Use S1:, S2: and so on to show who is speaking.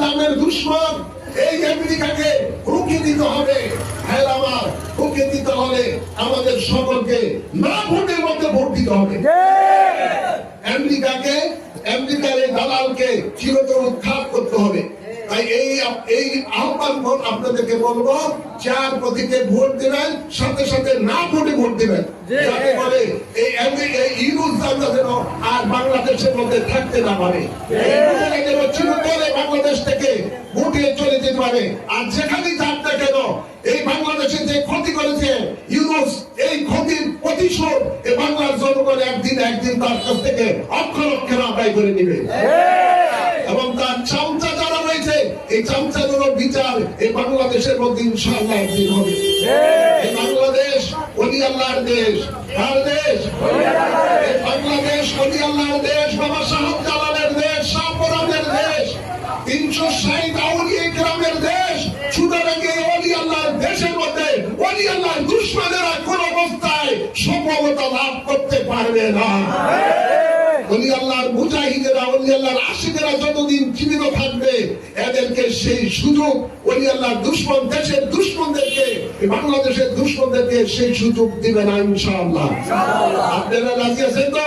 S1: ইসলামের দুশমন এই আমেরিকাকে রুখে দিতে হবে। হ্যাঁ, আমার রুখে দিতে হলে আমাদের সকলকে না ভোটের মধ্যে ভোট দিতে হবে। আমেরিকার এই দালালকে চিরতরে উৎখাত করতে হবে। তাই এই আহ্বান আপনাদেরকে বলবো, 4 প্রতীকে ভোট দেবেন, সাথে সাথে না ভোটে ভোট দেবেন, যাতে করে এই ইউরোপ যেন আর বাংলাদেশের মধ্যে থাকতে না পারে, চিরতরে বাংলাদেশ থেকে ভোটে চলে যেতে পারে। আর যেখানেই থাক না কেন, এই বাংলাদেশে যে ক্ষতি করেছে ইউরোপ, এই ক্ষতির প্রতিশোধ এই বাংলার জনগণ একদিন তার কাছ থেকে অক্ষর আদায় করে নিবে। এবং তার চামচা যারা রয়েছে, এই চামচাগুলো বিচার এই বাংলাদেশের মধ্যে ইনশাআল্লাহ একদিন হবে। এই বাংলাদেশ ওলি আল্লাহর দেশ। কার দেশ? এই বাংলাদেশ ওলি আল্লাহর দেশ, বাবা সাহেব জালালের দেশ, শাহপুরানের দেশ, 360 আউলিয়া কেরামের দেশ। সুতরাং এই ওলি আল্লাহর দেশের মধ্যে ওলি আল্লাহর দুশমনেরা কোন অবস্থায় সফলতা লাভ করতে পারবে না। ওলি আল্লাহর মুজাহিদেরা, ওলি আল্লাহর আশিকেরা যতদিন জীবিত থাকবে, এদেরকে সেই সুযোগ ওলি আল্লাহর দুশমন, দেশের দুশমনদেরকে, বাংলাদেশের দুশমনদেরকে সেই সুযোগ দিবে না ইনশাআল্লাহ। আপনারা রাজি আছেন তো?